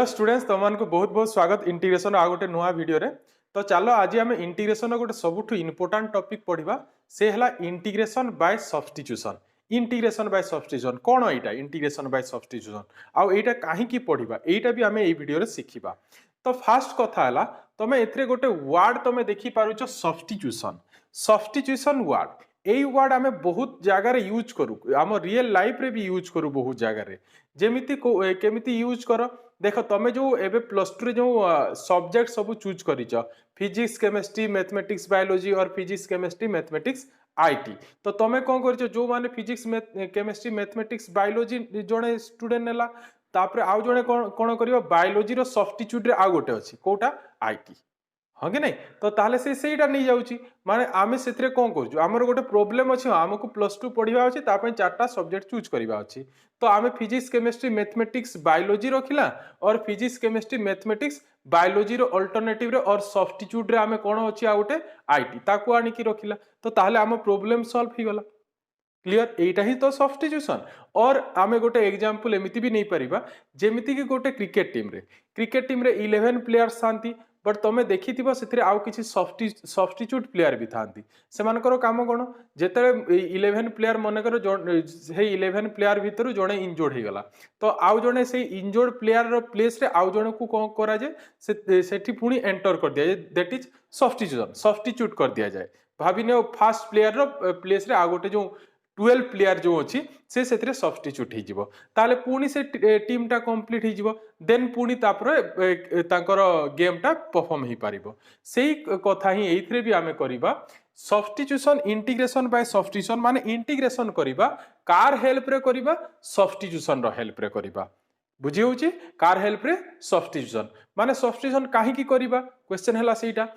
Students तुमको बहुत बहुत स्वागत इंटीग्रेशन आ गोटे नुआ वीडियो रे। तो चलो आज आम इंटीग्रेशन गोटे सबुठ इंपोर्टाट टॉपिक पढ़ा से है integration by substitution. Integration by substitution कौन यहाँ इंटीग्रेशन बाय सब्स्टिट्यूशन आउ एटा कहीं पढ़ा एटा भी आम वीडियो शिखा। तो फास्ट कथा है तुम ए गोटे वर्ड तुम देखिपार सब्स्टिट्यूशन। सब्स्टिट्यूशन वर्ड यही वर्ड आम बहुत जगार यूज करूँ आम रियल लाइफ रे भी यूज करूँ बहुत जगार जेमिति केमिति यूज कर देख तुम जो एबे प्लस टू रे जो सब्जेक्ट सब चूज कर फिजिक्स केमिस्ट्री मैथमेटिक्स बायोलॉजी और फिजिक्स केमिस्ट्री मैथमेटिक्स आईटी। तो तुम कौन कर जो माने फिजिक्स केमिस्ट्री मैथमेटिक्स बायोलॉजी जड़े स्टूडेंट नेला तापर आउ जड़े कौन कर बायोलॉजी रो सब्स्टिट्यूट रे आउ गोटे अच्छी कोटा आईटी हाँ कि नहीं। तो ताले सेटा नहीं जाउची माने आमे सेथरे कोन करजु हमर गोटे प्रॉब्लम अछि हमको प्लस टू पढ़िबा अछि तापय चारटा सब्जेक्ट चूज करिबा अछि। तो आमे फिजिक्स केमिस्ट्री मैथमेटिक्स बायोलॉजी रखिला और फिजिक्स केमिस्ट्री मैथमेटिक्स बायोलॉजी रो अल्टरनेटिव रे और सब्स्टिट्यूट रे आमे कोन अछि आ गोटे आईटी ताकू आनी की रखिला। तो ताले हम प्रॉब्लम सॉल्व ही गला। क्लियर एटा ही तो सब्स्टिट्यूशन। और आमे गोटे एग्जांपल एमिति भी नहीं परिबा जेमिति कि गोटे क्रिकेट टीम रे 11 प्लेयर्स थांती बट तुम देखि से आउ किसी सब्स्टिट्यूट प्लेयर भी थांती सेमानकर काम कौन जेते 11 प्लेयर मनकर 11 प्लेयर भितर जड़े इंजोर्ड हो गला तो आउ जड़े से इंजोर्ड प्लेयर प्लेस रे आउ जन को कौन करा जाए सेठी पुणी एंटर कर दिया जाए दैट इज सब्स्टिट्यूशन सब्स्टिट्यूट कर दिया जाए। भाभी ने फास्ट प्लेयर प्लेस रे आउ गोटे जो 12 प्लेयर जो अच्छी से सेथिरे सब्स्टिट्यूट हो जिवो ताले पुणी से टीम टा कंप्लीट हो जिवो देन पुणी तापर तांकर गेम टा परफॉर्म ही पारिबो। सेही कथा ही एइथरे भी आमे करिबा सब्स्टिट्यूशन इंटीग्रेशन बाय सब्स्टिट्यूशन माने इंटीग्रेशन करिबा कार हेल्प रे करिबा सब्स्टिट्यूशन रो हेल्प रे करिबा बुझी होउची कार हेल्प रे सब्स्टिट्यूशन माने सब्स्टिट्यूशन काहे की करिबा क्वेश्चन हला सेटा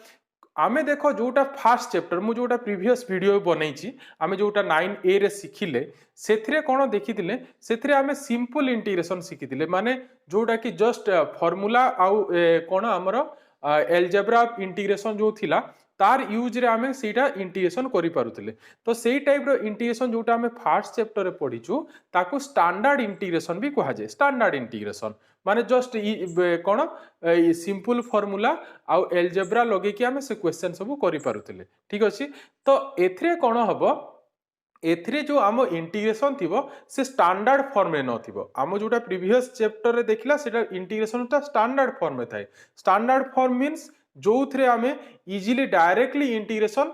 आमे देखो जोटा फास्ट चैप्टर मु जोटा प्रीवियस वीडियो बनैछि आमे जोटा 9A रे सिखिले सेथिरे कोन देखिथिले सेथिरे आमे सिंपल इंटीग्रेशन सिखिथिले माने जोटा कि जस्ट फार्मूला आउ कोन हमर अलजेब्रा इंटीग्रेशन जो थिला तार यूज रे आमे सेटा इंटीग्रेशन करि पारुथिले। तो सेही टाइप रो इंटीग्रेशन जोटा आमे फास्ट चैप्टर रे पढिछु ताकू स्टैंडर्ड इंटीग्रेशन भी कहा जाय। स्टैंडर्ड इंटीग्रेशन माने जस्ट कौन सिंपल फॉर्मूला आउ एलजेब्रा लगे कि आमे से क्वेश्चन सब करि पारुथिले ठीक अछि। तो एथरे कौन हबो एथरे जो आम इंटीग्रेशन थिबो से स्टैंडर्ड फॉर्म रे नथिबो आम जोटा प्रीवियस चैप्टर रे देखिला सेटा इंटीग्रेशन ता स्टैंडर्ड फॉर्म में थाए। स्टैंडर्ड फॉर्म मींस जो थरे आमे इजीली डायरेक्टली इंटीग्रेशन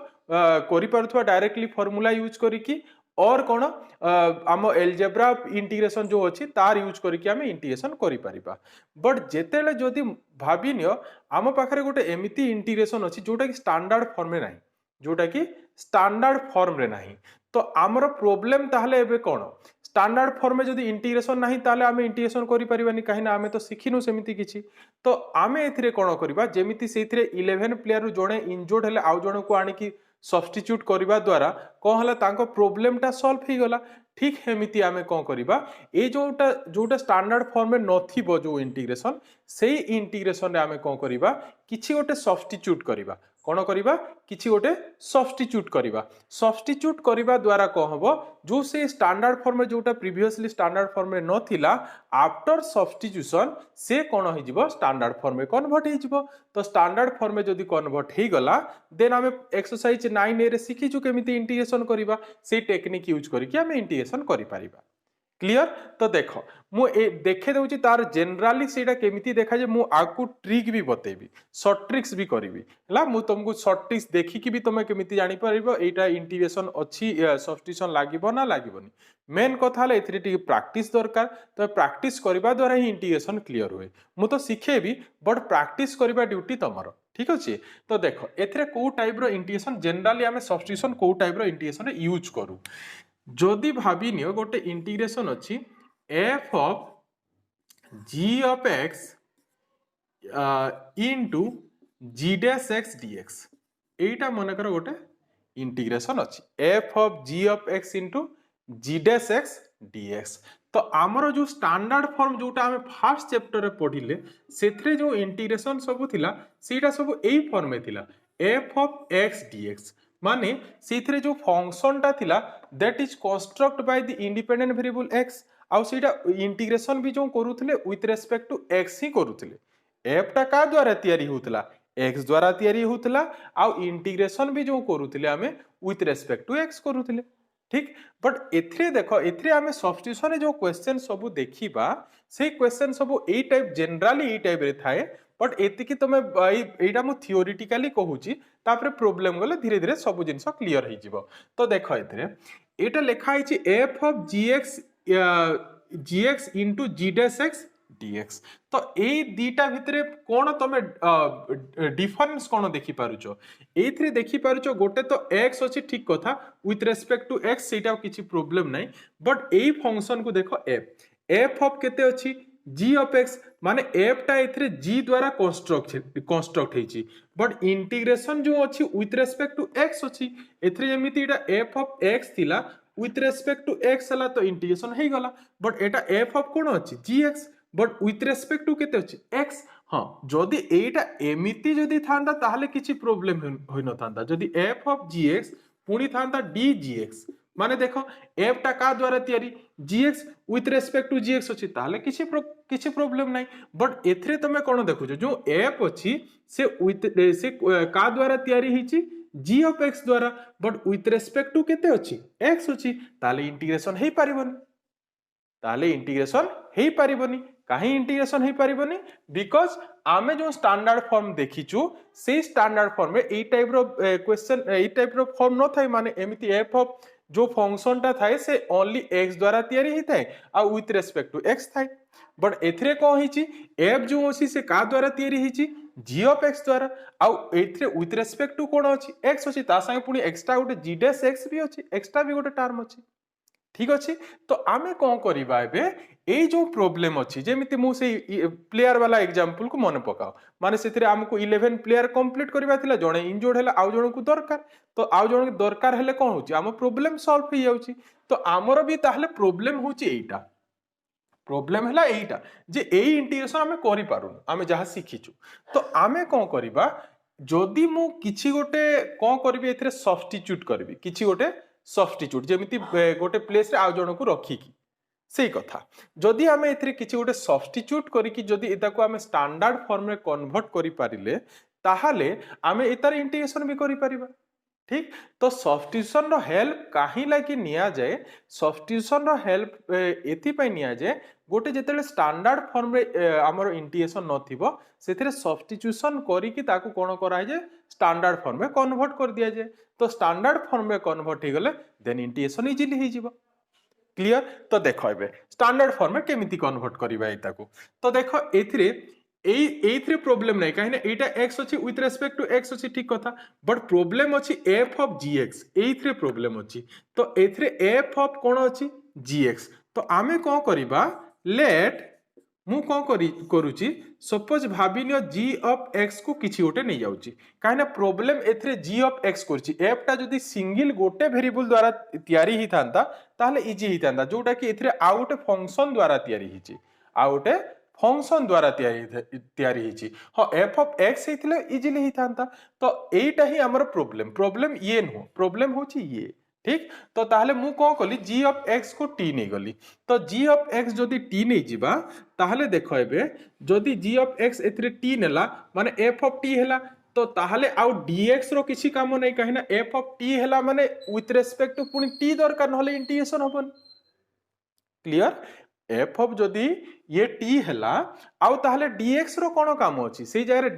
करि पारुथबा डायरेक्टली फॉर्मूला यूज करी कि और कौन आम एलजेब्रा इंटीग्रेशन जो अच्छी तार यूज करके आम इंटीग्रेशन करिपरिबा। बट जेतेले जदि भाबी नियो आम पाखरे गोटे एमिति इंटीग्रेशन अच्छी जोटा कि स्टैंडर्ड फॉर्म रे नाही जोटा कि स्टैंडर्ड फॉर्म रे नाही तो आमर प्रॉब्लम ताहले एबे कोन स्टैंडर्ड फॉर्म में जदि इंटीग्रेशन नाही ताहले आम इंटीग्रेशन करि परिबानी काहे ना आमे तो सिखिनु सेमिति किछि। तो आमे एथिरे कोन करिबा जेमिति सेथिरे 11 प्लेयर रु जणे इंजर्ड हेले आउ जणे को आनी कि सब्स्टिट्यूट करबा द्वारा कौन हला तांको प्रॉब्लम टा सॉल्व ही गला। ठीक हेमिति आमे कौन करिबा ए जोटा स्टैंडर्ड फॉर्म में नथिबो जो इंटीग्रेशन सेही इंटीग्रेशन रे आमे कौन करिबा किछि गोटे सब्स्टिट्यूट करिबा कौन करिबा किछि गोटे सब्स्टिट्यूट करिबा। सब्स्टिट्यूट करिबा द्वारा कौन हबो जो से स्टैंडर्ड फॉर्म में जोटा प्रीवियसली स्टैंडर्ड फॉर्म में नथिला आफ्टर सब्स्टिट्यूशन से कौन हो जिवो स्टैंडर्ड फॉर्म में कन्वर्ट हो जिवो। तो स्टैंडर्ड फॉर्म में जदि कन्वर्ट हो गला देन आमे एक्सरसाइज 9A रे सिखिछु केमिति इंटीग्रेशन करिबा से टेक्निक यूज करके आमे इंटीग्रेशन करि परिबा। क्लियर। तो देख मु देखे दउची तार जनरली सेटा केमिति देखा जे मु आकु ट्रिक भी बतेबी शॉर्ट ट्रिक्स भी करिवि हला मु तुमको शॉर्ट ट्रिक्स देखि कि भी तुमे केमिति जानि परिबो एटा इंटीग्रेशन अछि सब्स्टिट्यूशन लागिबो ना लागिबोनी। मेन कथा हला एथिरे टिके प्रैक्टिस दरकार तो प्रैक्टिस करबा द्वारा ही इंटीग्रेशन क्लियर होय। मु तो सिखेबी बट प्रैक्टिस करबा ड्यूटी तमरो ठीक अछि। तो देख एथिरे को टाइप रो इंटीग्रेशन जनरली आमे सब्स्टिट्यूशन को टाइप रो इंटीग्रेशन रे यूज करू जदि भाबी नियो गोटे इंटीग्रेशन अच्छी f of g of x into g dash x dx एटा मनकर गोटे इंटीग्रेशन अच्छी f of g of x into g dash x dx. तो आमर जो स्टैंडर्ड फॉर्म जोटा आमे फर्स्ट चैप्टर रे पढ़िले सेथरे जो इंटीग्रेशन सब थिला सेटा सब एई फॉर्म में थिला एफ ऑफ एक्स डीएक्स माने सेथरे जो फंक्शन टा थिला that is construct by the independent variable x आउ सीटा इंटीग्रेशन भी जो करूथिले विथ रेस्पेक्ट टू x ही करूथिले f टा का द्वारा तयारी होतला x द्वारा तयारी होतला आउ इंटीग्रेशन भी जो करूथिले हमें विथ रेस्पेक्ट टू x करूथिले ठीक बट एथरे देखो एथरे हमें सब्स्टिट्यूशन जो क्वेश्चन सब देखिबा से क्वेश्चन सब ए टाइप जनरली ए टाइप रे थाए बट एतिकी तमे एटा मु थियोरेटिकली कहूची तापर प्रॉब्लम गले धीरे धीरे सब जिंस क्लियर हो जिवो तो देखो एथरे एटा लिखा है f of gx into g dash x dx तो ए दीटा भितरे कोन तमे डिफरेंस कोन देखि पारुचो एथरे देखि पारुचो गोटे तो x अछि ठीक कथा विथ रेस्पेक्ट टू x सेटा किछि प्रॉब्लम नै बट ए फंक्शन को देखो f of केते अछि g of x माने f टा एथरे g द्वारा कंस्ट्रक्ट हेछि बट इंटीग्रेशन जो अछि विथ रेस्पेक्ट टू x अछि एथरे जेमिति एटा f of x थिला विथ रेस्पेक्ट टू x हला तो इंटीग्रेशन हे गला बट एटा f of कोन अछि gx but with respect to केते अछि x हां जदी एटा एमिति जदी थांदा ताहले किछि प्रॉब्लम होय न थांदा जदी f of gx पुनी थांदा dgx माने देखो f टा का द्वारा तयारी gx with respect to gx अछि ताहले किछि प्रॉब्लम नै बट एथरे तमे कोन देखु जो f अछि से विथ से का द्वारा तयारी हिछि g of x द्वारा बट विथ रेस्पेक्ट टू केते अछि x अछि ताले इंटीग्रेशन हे परिबनी ताले इंटीग्रेशन हे परिबनी काहे इंटीग्रेशन हे परिबनी बिकॉज़ आमे जो स्टैंडर्ड फॉर्म देखिचु से स्टैंडर्ड फॉर्म में ए टाइप रो क्वेश्चन ए टाइप रो फॉर्म न थाई माने एमिति f ऑफ जो फंक्शन टा थाए से ओनली x द्वारा तयारी ही थाए आ विथ रेस्पेक्ट टू x थाए बट एथरे को हिची f जो अछि से का द्वारा तयारी हिची g ऑफ x द्वारा आ एथरे विथ रेस्पेक्ट टू कोन अछि x अछि ता संगे पुनी एक्स्ट्रा गोटे g डैश x भी अछि एक्स्ट्रा भी गोटे टर्म अछि ठीक अछि तो आमे कोन करिबा एबे ए जो प्रॉब्लम अछि जेमिति मु से प्लेयर वाला एग्जांपल को मन पकाओ माने सेथिरे हमको 11 प्लेयर कंप्लीट करबा थिला जणे इंजर्ड हैला आउ जण को दरकार तो आउ जण दरकार हेले कोन होची हम प्रॉब्लम सॉल्व हो जाउची तो आमर भी ताहले प्रॉब्लम होची एटा प्रॉब्लम हैला एटा जे ए इंटीग्रेशन हमें करि पारुन हमें जहा सिखिचु तो आमे कोन करिबा जदी मु किछि गोटे कोन करबी एथिरे सब्स्टिट्यूट करबी किछि गोटे सब्स्टिट्यूट जेमिति गोटे प्लेस रे आउ जण को रखी की सेही कथा जदि आमे एथिरे किछि गोटे सब्स्टिट्यूट करी कि जदि एता को आमे स्टैंडर्ड फॉर्म में कन्वर्ट करि पारिले ताहाले आमे एतार इंटीग्रेशन भी करि परिबा ठीक तो सब्स्टिट्यूशन रो हेल्प काहे लागी निया जाय सब्स्टिट्यूशन रो हेल्प एथि पय निया जाय गोटे जेतेले स्टैंडर्ड फॉर्म में हमर इंटीग्रेशन नथिबो सेथिरे सब्स्टिट्यूशन करी कि ताकू कोन करा जाय स्टैंडर्ड फॉर्म में कन्वर्ट कर दिया जाय तो स्टैंडर्ड फॉर्म में कन्वर्ट हो गले देन इंटीग्रेशन इजीली हो जिवो क्लियर तो देखो एबे स्टैंडर्ड फॉर्म में केमिति कन्वर्ट करिबा एताकू तो देखो एथिरे एथिरे प्रॉब्लम नै काहे ना एटा x अछि विथ रेस्पेक्ट टू x अछि ठीक कथा बट प्रॉब्लम अछि f ऑफ gx एथिरे प्रॉब्लम अछि तो एथिरे f ऑफ कोन अछि gx तो आमे कोन करिबा लेट मु कोन करूची सपोज भाबिनियो g ऑफ x को किछि ओटे नै जाउची काहे ना प्रॉब्लम एथिरे g ऑफ x करची f टा जदी सिंगल गोटे वेरिएबल द्वारा तयारी ही थांता ताहले इजी ही थांता जोटा कि एथिरे आउट फंक्शन द्वारा तयारी हिची आउट फंक्शन द्वारा तयारी हिची ह f ऑफ x हेथिले इजीली ही थांता तो एटा ही हमर प्रॉब्लम ये न हो प्रॉब्लम होची ये ठीक तो ताहले मु कोन कली g ऑफ x को t नै गली तो g ऑफ x जदी t नै जिबा ताहले देखो एबे जदी g ऑफ x एथिरे t नेला माने f ऑफ t हेला तो ताहले आउ dx रो किछि काम नै काहे ना f ऑफ t हेला माने विथ रेस्पेक्ट टू पुनी t दरकार नहले इंटीग्रेशन होबन क्लियर f ऑफ जदी ये t हेला आउ ताहले dx रो कोन काम अछि सेही जगह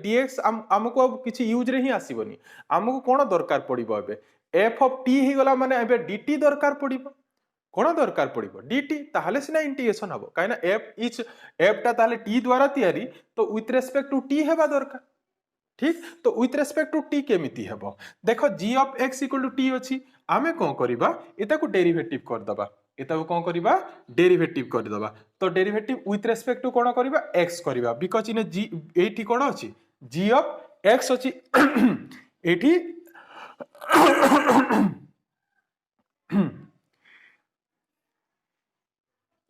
dx हमको अब किछि यूज रे ही आसीबनी हमको कोन दरकार पड़िबो एबे f ऑफ t ही गला माने एबे dt दरकार पड़िबो कोन दरकार पड़िबो dt ताहले सिना इंटीग्रेशन हबो काहे ना f टा ताहले t द्वारा तयारी तो विथ रेस्पेक्ट टू t हेबा दरकार ठीक तो विथ रेस्पेक्ट टू t केमिति हेबो देखो g of x equal to t अछि आमे कोन करिबा एता को डेरिवेटिव कर दबा एता को कोन करिबा डेरिवेटिव कर दबा तो डेरिवेटिव विथ रेस्पेक्ट टू कोन करिबा x करिबा बिकॉज़ इन g एठी कोन अछि g ऑफ x अछि एठी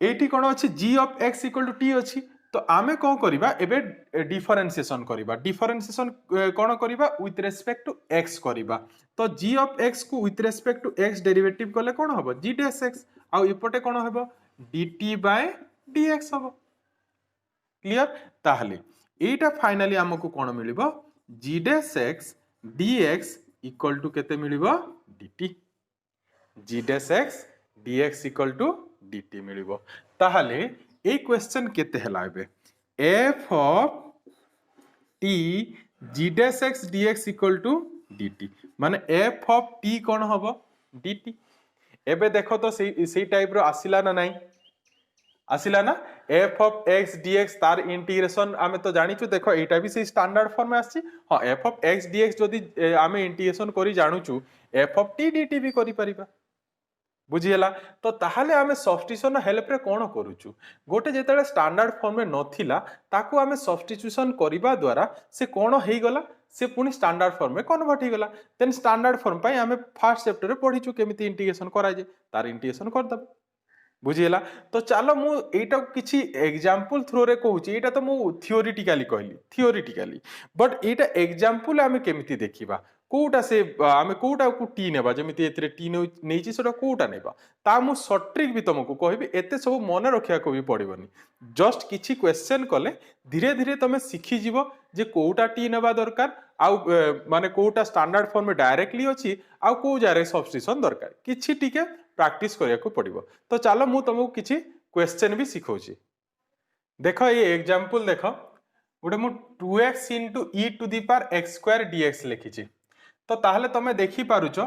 एठी कोन अछि g of x equal to t अछि तो आमे कोन करिबा एबे डिफरेंशिएशन कोन करिबा विथ रेस्पेक्ट टू x करिबा तो g ऑफ x को with respect to x derivative कले कोन हबो g डैश x आ इपटे कोन हबो dt बाय dx हम क्लियर ताहले एटा फाइनली हमको कोन मिलिबो g dash x dx equal to केते मिलिबो dt g dash x dx equal to dt मिलिबो ताहले ए क्वेश्चन केते हला एबे f of t g dash x dx equal to dt माने f ऑफ t कोन हबो dt एबे देखो तो से टाइप रो आसिला ना नहीं आसिला ना f ऑफ x dx तार इंटीग्रेशन आमे तो जानिछु देखो एटा भी से स्टैंडर्ड फॉर्म में आछि हां f ऑफ x dx जदी आमे इंटीग्रेशन करी जानुछु f ऑफ t dt भी करी परिबा बुझियला तो ताहाले आमे सब्स्टिट्यूशन हेल्प रे कोन करूछु गोटे जेतेले स्टैंडर्ड फॉर्म में नथिला ताकू आमे सब्स्टिट्यूशन करिबा द्वारा से कोन हेई गला से पुनी स्टैंडर्ड फॉर्म में कन्वर्ट हो गला देन स्टैंडर्ड फॉर्म पई आमे फर्स्ट चैप्टर रे पढिछु केमिति इंटीग्रेशन कराय जे तार इंटीग्रेशन कर दब बुझियला तो चलो मु एटा किछि एग्जांपल थ्रू रे कहूची एटा तो मु थियोरेटिकली कहली थियोरेटिकली बट एटा एग्जांपल आमे केमिति देखिबा कोटा से आमे कोटा को टी नेबा जेमिति एतरे टी नेची सेटा कोटा नेबा ता मु शॉर्ट ट्रिक भी तुमको कहबी एते सब मन रखिया को भी पड़िबनी जस्ट किछि क्वेश्चन कले धीरे धीरे तमे सिखि जिवो जे कोटा टी नेबा दरकार आउ माने कोटा स्टैंडर्ड फॉर्म में डायरेक्टली अछि आउ को जारे सब्स्टिट्यूशन दरकार किछि टिके प्रैक्टिस करिया को पड़िबो तो चलो मु तुमको किछि क्वेश्चन भी सिखौची देखो ये एग्जांपल देखो गोटे मु 2x e to the power x square dx लिखिछि तो ताहले तमे देखि पारुचो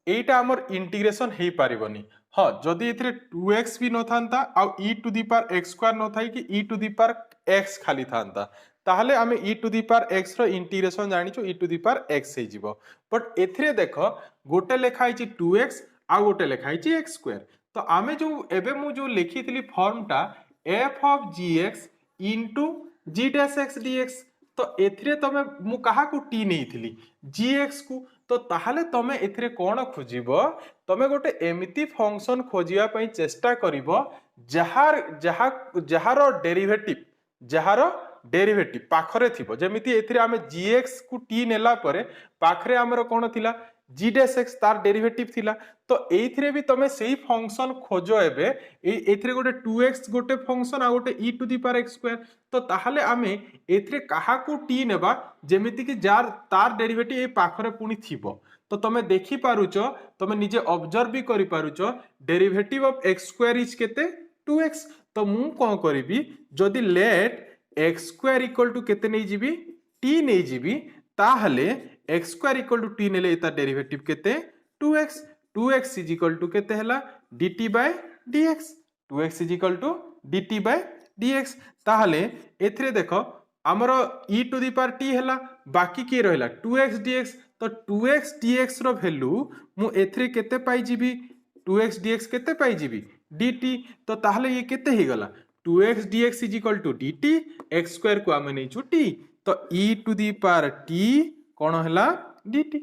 एटा हमर इंटीग्रेशन हेई पारिबनी हां जदी एथरे 2x भी न थांता आ e to the power x square न थाई कि e to the power x खाली थांता ताहले आमे e to the power x रो इंटीग्रेशन जानिचो e to the power x हे जिवो बट एथरे देखो गोटे लेखा आइछि 2x आ गोटे लेखा आइछि x स्क्वायर तो आमे जो एबे मु जो लिखितली फॉर्मटा f of gx into g dash x dx तो एथरे तमे मु कहा को t नेइथिली gx को तो ताहले तमे एथरे कोन खोजिबो तमे गोटे एमिति फंक्शन खोजिया पई चेष्टा करिवो जहार डेरिवेटिव पाखरे थिबो जेमिति एथरे आमे gx को t नेला परे पाखरे हमर कोन थिला g डैश x तार डेरिवेटिव थिला तो एथरे भी तमे सेही फंक्शन खोजो एबे एथरे गोटे 2x गोटे फंक्शन आ गोटे e to the power x square तो ताहले आमे एथरे काहा को t नेबा जेमिति कि जार तार डेरिवेटिव ए पाखरे पुनी थिबो तो तमे देखि पारुचो तमे निजे ऑब्जर्व भी करि पारुचो derivative of x square is केते 2x तो मु कोन करिवि जदि let x square equal to केते नै जिवि t नै जिवि ताहले x square equal to t नेले एता डेरिवेटिव केते 2x इज इक्वल टू केते हला dt by dx 2x is equal to dt by dx ताहले एथरे देखो हमरो e to the power t हला बाकी के रहला 2x dx तो 2x dx रो वैल्यू मु एथरे केते पाई जिवि 2x dx केते पाई जिवि dt तो ताहले ये केते हे गला 2x dx is equal to dt x square को आमे नै छु t तो e to the power t कोन हला dt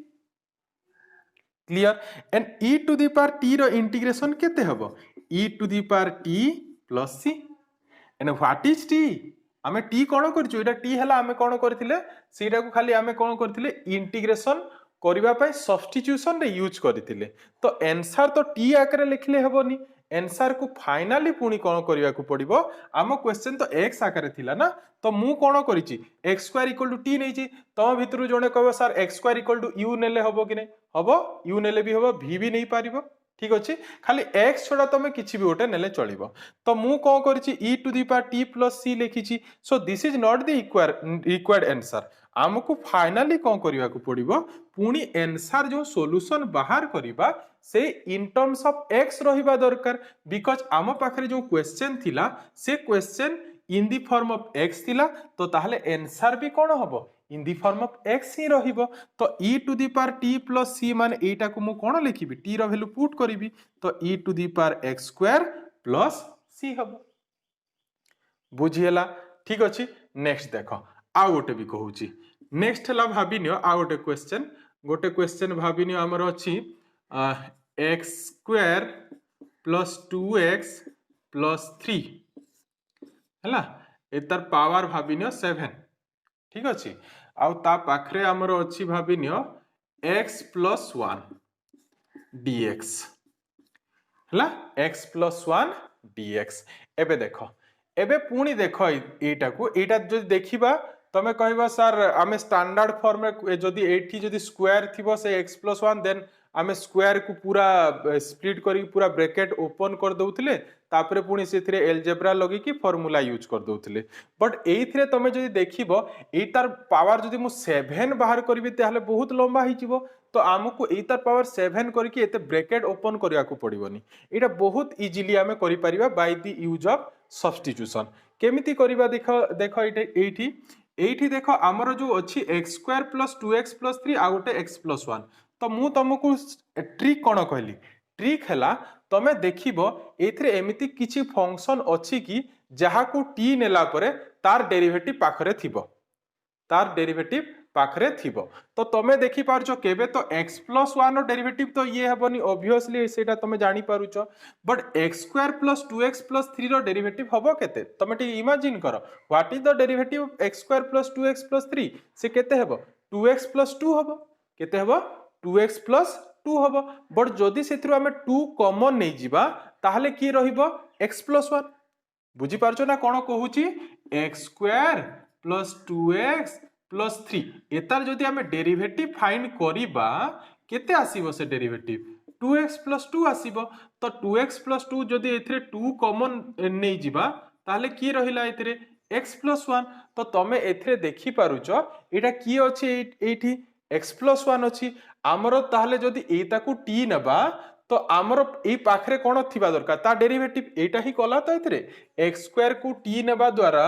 clear and e to the power t रो इंटीग्रेशन केते हबो e to the power t plus c and what is t आमे t कोन करछु एटा t हला आमे कोन करथिले सेटा को खाली आमे कोन करथिले इंटीग्रेशन करिबा पय सब्स्टिट्यूशन रे यूज करथिले तो आंसर तो t आकरे लिखले हबोनी आंसर को फाइनली पुनी कोन करिया को पड़िबो आम क्वेश्चन तो x आकारे थिला ना तो मु कोन करिछि x square equal to t नैछि तम भितरु जणे कहबो sir x square equal to u नेले हबो कि नै हबो u नेले भी हबो v भी नै पारिबो ठीक अछि खाली x छोडा तमे किछि भी ओटे नेले चलिबो तो मु कोन करिछि e to the power t plus c लिखिछि so this is not the required answer आमको फाइनली कोन करिया को पड़िबो पुनी आंसर जो सॉल्यूशन बाहर करिबा से इन टर्म्स ऑफ x रहिबा दरकार बिकॉज आम पाखरे जो क्वेश्चन थिला से question in the form of x थिला तो ताहले आंसर भी कोन हबो in the form of x ही रहिबो तो e to the power t plus c माने एटा को मु कोन लिखिबि t रो वैल्यू पुट करिवि तो e to the power x square plus c हबो बुझियला ठीक अछि नेक्स्ट देखो आ गोटे भी कहूची नेक्स्ट हला भाबिनियो आ गोटे क्वेश्चन भाबिनियो हमर अछि x square plus 2x plus 3 हला एतार पावर भाबिनियो 7 ठीक अछि आउ ता पाखरे हमर अछि भाबिनियो x प्लस 1 dx हला x प्लस 1 dx एबे देखो एबे पुणी देख एटा को एटा जो देखिबा तमे कहबा सर आमे स्टैंडर्ड फॉर्म में जदी एठी जदी स्क्वायर थिबो से x + 1 देन आमे स्क्वायर को पूरा स्प्लिट करी पूरा ब्रैकेट ओपन कर दउथिले तापरे पुणी सेथिरे एलजेब्रा लगी की फार्मूला यूज कर दउथिले बट एइथरे तमे जदी देखिबो एटार पावर जदी मु 7 बाहर करबी ताहले बहुत लंबा हि जिवो तो आमको एटार पावर 7 करके एते ब्रैकेट ओपन करिया को पड़िबोनी एटा बहुत इजीली आमे करि परिबा by the use of substitution केमिति करिबा देखो एठी एठी देखो आमर जो अच्छी x² + 2x + 3 आ गोटे x + 1 तो मु तुमको ट्रिक कौन कहली ट्रिक है तमे देखिबो एथरे एमिति किछि फंक्शन अछि कि जहा को t नेला परे तार डेरिवेटिव पाखरे थिबो तार डेरिवेटिव पाखरे थिबो तो तमे देखि पारछो केबे तो x + 1 रो डेरिवेटिव तो ये हेबनी ऑब्वियसली सेटा तमे जानि पारुछो but x² + 2x + 3 row derivative हबो केते तमे टी इमेजिन करो what is the derivative of x² + 2x + 3 से केते हेबो 2x + 2 हबो केते हेबो 2x + 2 हबो बट जदी सेथरो हमें 2 कॉमन नै जिबा ताहले की रहिबो x + 1 बुझी पारछो ना कोन कहूची x² + 2x + 3 एतार जदी हमें डेरिवेटिव फाइंड करिबा केते आसीबो से डेरिवेटिव 2x + 2 आसीबो तो 2x + 2 जदी एथरे 2 कॉमन नै जिबा ताहले की रहिला एथरे x + 1 तो तमे एथरे देखि पारुछो एटा की अछि एठी x + 1 अछि आमरो ताहले जदी एटा को t नबा तो आमरो ए पाखरे कोन थिबा दरकार ता डेरिवेटिव एटा ही कला तो एथरे x² को t नेबा द्वारा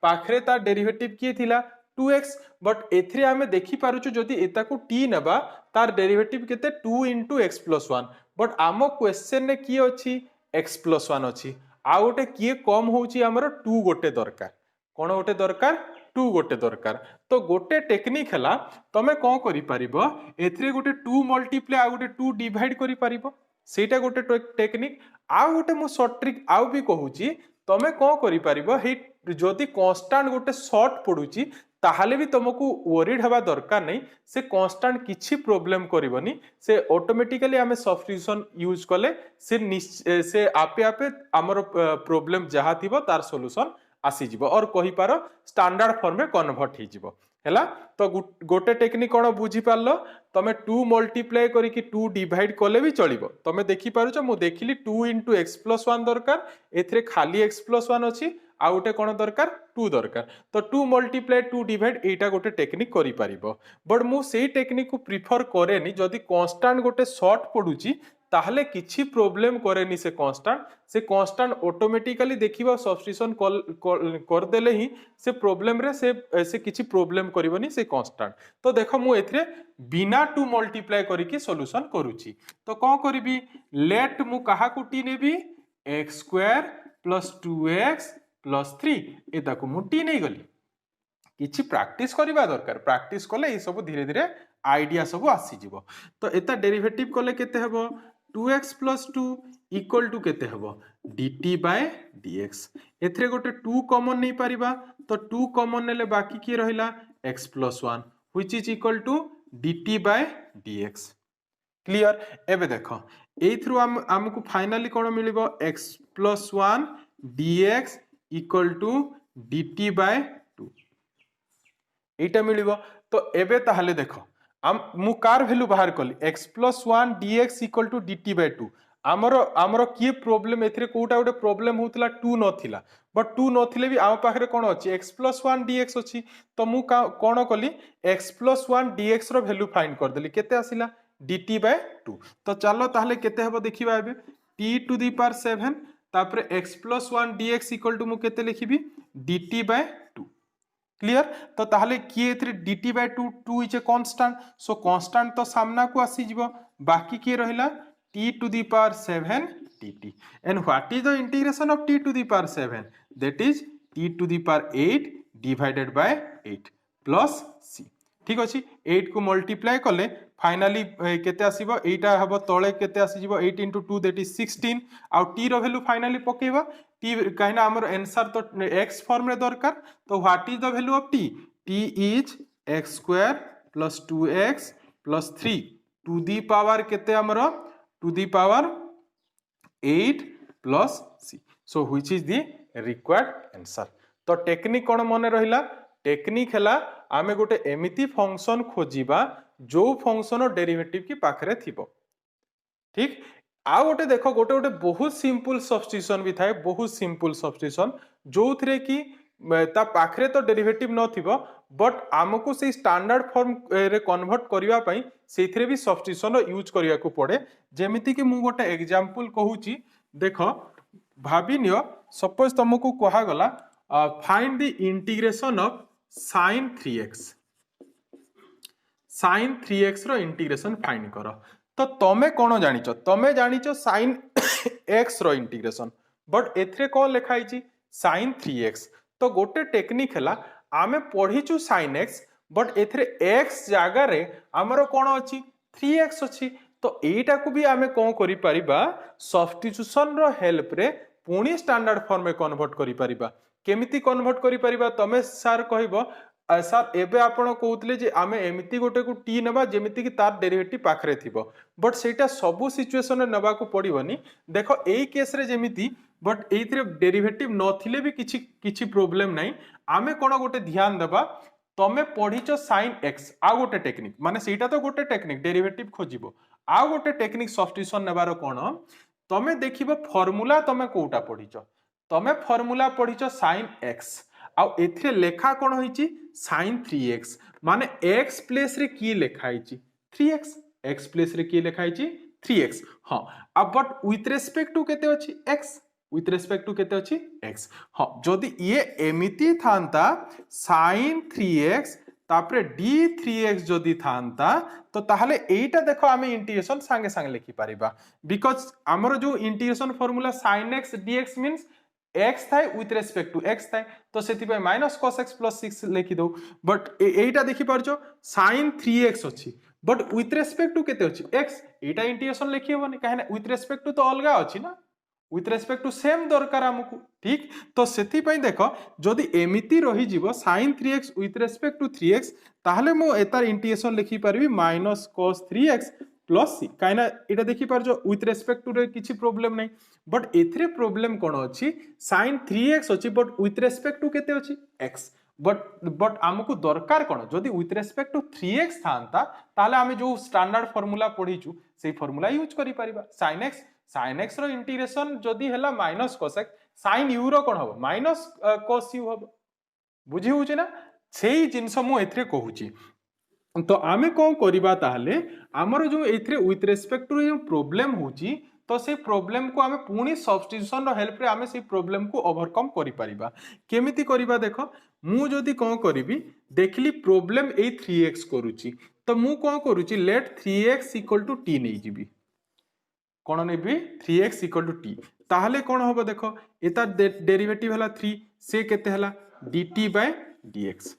पाखरे ता डेरिवेटिव की थिला 2x बट एथरे हमें देखि पारुछु जदी एता को t नेबा तार डेरिवेटिव केते 2 * x + 1 बट आमो क्वेश्चन ने की अछि x + 1 अछि आ गोटे की कम होउची हमरो 2 गोटे दरकार कोन गोटे दरकार 2 गोटे दरकार तो गोटे टेक्निक हला तमे कोन करि परिबो एथरे गोटे 2 मल्टीप्लाई आ गोटे 2 डिवाइड करि परिबो सेटा गोटे टेक्निक आ गोटे मु शॉर्ट ट्रिक आउ भी कहूची तमे कोन करि परिबो हे जदी कांस्टेंट गोटे शॉर्ट पडुची ताहले भी तुमको वरीड हवा दरकार नहीं से कांस्टेंट किछि प्रॉब्लम करबनी से ऑटोमेटिकली हमें सब्स्टिट्यूशन यूज कले से आपे आपे हमर प्रॉब्लम जहा थिबो तार सॉल्यूशन आसी जिवो और कहि पारो स्टैंडर्ड फॉर्म में कन्वर्ट ही जिवो हैला तो गोटे टेक्निक कोन बुझी पारलो तमे 2 मल्टीप्लाई करी कि 2 डिवाइड कले भी चलिबो तमे देखि पारुछो मु देखिली 2 * x + 1 दरकार एथरे खाली x + 1 अछि आ गोटे कोन दरकार 2 दरकार तो 2 मल्टीप्लाई 2 डिवाइड एटा गोटे टेक्निक करि पारिबो बट मु सेही टेक्निक को प्रिफर करेनी जदी कांस्टेंट गोटे शॉर्ट पडुची ताहले किछि प्रॉब्लम करेनी से कांस्टेंट ऑटोमेटिकली देखिबा सब्स्टिट्यूशन कर देले ही से प्रॉब्लम रे से किछि प्रॉब्लम करबनी से कांस्टेंट तो देखो मु एथरे बिना 2 मल्टीप्लाई करी की सॉल्यूशन करूची तो कोन करबी लेट मु कहा को टी नेबी x² + 2x + 3 एता को मु टी नै गली किछि प्रैक्टिस करबा दरकार प्रैक्टिस कले ए सब धीरे धीरे आइडिया सब आसी जिवो तो एता डेरिवेटिव कले केते हेबो 2x + 2 = केते हेबो dt/dx एथरे गोटे 2 कॉमन नै परिबा तो 2 कॉमन नेले बाकी की रहिला x + 1 which is equal to dt/dx clear एबे देखो ए थ्रू हमको फाइनली कोन मिलिबो x + 1 dx = dt/2 एटा मिलिबो तो एबे ताहले देखो मु कार वैल्यू बाहर कली x + 1 dx = dt/2 आमरो की प्रॉब्लम एथरे कोटा गोटे प्रॉब्लम होतला 2 नथिला बट 2 नथिले भी आम पाखरे कोन अछि x + 1 dx अछि तो मु कोन कली x + 1 dx रो वैल्यू फाइंड कर देली केते आसिला dt/2 तो चलो ताहले केते हेबो देखिबा एबे t⁻7 तापरे x + 1 dx = मु केते लिखिबी dt/2 क्लियर तो ताहले की एथरे dt/2 is a constant so constant तो सामना को आसी जिवो बाकी की रहिला t⁻7 dt and what is the integration of t⁻7 that is t⁸ divided by 8 plus c ठीक अछि 8 को मल्टीप्लाई कले फाइनली केते आसीबो एटा हबो तळे केते आसी जिवो 8 * 2 that is 16 आ t रो वैल्यू फाइनली पकेबा t कहना हमर आंसर तो x फॉर्म रे दरकार तो what is the value of t t is x² + 2x + 3 to the power केते हमर to the power 8 plus c so which is the required answer. तो टेक्निक कौन मन रहिला टेक्निक है आमे गोटे एमिति फंक्शन खोजिबा जो फंक्शन डेरिवेटिव की पाखरे थिबो ठीक आ गोटे देख गोटे गोटे बहुत सिंपल सब्स्टिट्यूशन भी थाए बहुत सिंपल सब्स्टिट्यूशन जो थे कि ता पाखरे तो डेरिवेटिव नथिबो बट आमको से स्टैंडर्ड फॉर्म रे कन्वर्ट करिवा पई सेथिरे भी सब्स्टिट्यूशन यूज करिया को पड़े जेमिति कि मु गोटे एग्जांपल कहूची देखो भाबी नियो सपोज तुमको कहा गला find the integration of sin 3x sin 3x रो इंटीग्रेशन फाइंड करो तो तमे कौन जानिच तमे जानिच sin x रो इंटीग्रेशन बट एथरे कौन लिखाई sin 3x तो गोटे टेक्निक है आमे पढ़ीचु sin x बट एथरे x जगह रे हमरो कौन अच्छी 3x अच्छी तो एटा को भी आमे कौन करि परिबा सब्स्टिट्यूशन रो हेल्प रे पुणी स्टैंडर्ड फॉर्म में कन्वर्ट करि परिबा केमिति कन्वर्ट करि परिबा तमे सर कहबो सर एबे आपण कहउतले जे आमे एमिति गोटे को टी नबा जेमिति कि तार डेरिवेटिव पाखरे थिबो बट सेटा सबु सिचुएशन रे नबा को पड़िबोनी देखो एई केस रे जेमिति बट एइथरे डेरिवेटिव नथिले भी किछि प्रॉब्लम नाही आमे कोन गोटे ध्यान देबा तमे पढिचो sin x आ गोटे टेक्निक माने सेटा तो गोटे टेक्निक डेरिवेटिव खोजिबो आ गोटे टेक्निक सब्स्टिट्यूशन नेबारो कोन तमे देखिबो फार्मूला तमे कोटा पढिचो तमे फार्मूला पढिचो sin x आ एथिरे लेखा कोन होईची sin 3x माने x प्लेस रे की लेखा आइची 3x x प्लेस रे की लेखा आइची 3x हां अब बट विथ रिस्पेक्ट टू केते अछि x विथ रिस्पेक्ट टू केते अछि x हां जदी ये एमिति थांता sin 3x तापरे d3x जदी थांता तो ताहले एटा देखो आमे इंटीग्रेशन संगे संगे लिखि परिबा बिकॉज़ हमरो जो integration formula sin x dx means x थाए विथ रिस्पेक्ट टू x थाए तो सेति पे माइनस cos x प्लस 6 लिखि दो बट एटा देखि परजो sin 3x अछि बट विथ रिस्पेक्ट टू केते अछि x एटा इंटीग्रेशन लिखि होबनी काहे विथ रिस्पेक्ट टू तो अलगा अछि ना विथ रिस्पेक्ट टू सेम दरकार हमकु ठीक तो सेति पई देखो जदी एमिति रही जीवो sin 3x with respect to 3x ताहले मो एतार इंटीग्रेशन लिखि परबी minus cos 3x plus c काइना एटा देखि परजो विथ रिस्पेक्ट टू रे किछि प्रॉब्लम नै बट एथरे प्रॉब्लम कोन अछि sin 3x अछि बट विथ रिस्पेक्ट टू केते अछि x बट हमकु दरकार कोन जदी विथ रिस्पेक्ट टू 3x थांता ताहले आमे जो स्टैंडर्ड फार्मूला पढिचु सेही फार्मूला यूज करि परिबा sin x रो इंटीग्रेशन जदी हला minus cos x sin u रो कोन हो माइनस cos u हो बुझी होउछ ना सेही जिंस मु एथरे कहूची तो आमे कोन करिबा ताहले हमर जो एथरे विथ रिस्पेक्ट टू जो प्रॉब्लम होची तो से प्रॉब्लम को आमे पुणी सब्स्टिट्यूशन रो हेल्प रे आमे से प्रॉब्लम को ओवरकम करि परिबा केमिति करिबा देखो मु जदी कोन करिबी देखली प्रॉब्लम ए 3x करूची तो मु कोन करूची लेट 3x = t नै जिबी कोन नेबी 3x = t ताहले कोन होबो देखो एता डेरिवेटिव हला 3 से केते हला dt/dx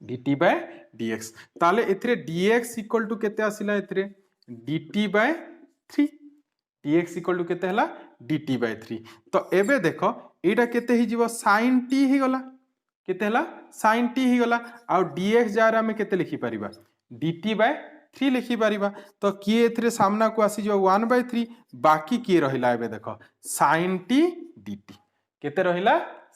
dt/dx ताले एथरे dx = केते आसिला एथरे dt/3 dx = केते हला dt/3 तो एबे देखो एटा केते हि जीवो sin t हि गला केते हला sin t हि गला आ dx जार हम केते लिखि परिबा dt/3 लिखि परिबा तो की एथरे सामना को आसी जो 1/3 बाकी की रहिला एबे देखो sin t dt केते रहिला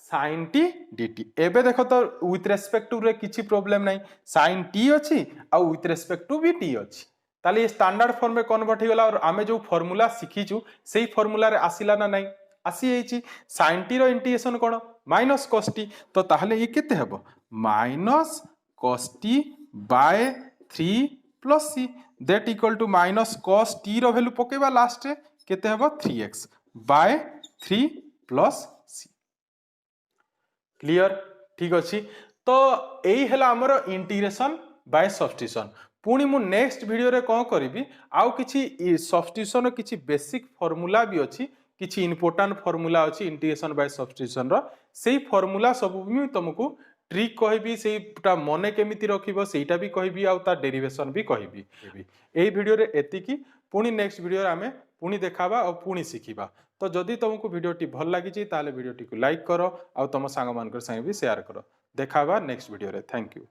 sin t dt एबे देखो तो विथ रिस्पेक्ट टू रे किछि प्रॉब्लम नै sin t अछि आ विथ रिस्पेक्ट टू भी t अछि ताले स्टैंडर्ड फॉर्म में कन्वर्ट हि गला और आमे जो फार्मूला सिखिचु सेही फार्मूला रे आसिला ना नै आसी एछि sin t रो इंटीग्रेशन कोन माइनस cos t तो ताहले ये केते हेबो minus cos t by 3 plus c that equal to minus cos t रो वैल्यू पकेबा लास्ट रे केते हेबो 3x bye 3 plus c clear ठीक अछि तो एई हला हमर इंटीग्रेशन बाय सब्स्टिट्यूशन पुणी मु नेक्स्ट वीडियो रे कोन करिवि आउ किछि सब्स्टिट्यूशन किछि बेसिक फार्मूला भी अछि किछि इंपोर्टेंट फार्मूला अछि इंटीग्रेशन बाय सब्स्टिट्यूशन रो सेही फार्मूला सब भी तुमको ट्रिक कहबी सेटा मने केमिति रखिबो सेटा भी कहबी आउ ता डेरिवेशन भी कहबी एई वीडियो रे एतिकी पुणी नेक्स्ट वीडियो रे आमे पुणी देखाबा और पुणी सिखिबा तो जदि तुमको वीडियोटी भल लागिछि ताले वीडियोटी को लाइक करो और तुम सांग मानकर संगे भी शेयर करो देखाबा नेक्स्ट वीडियो रे थैंक यू।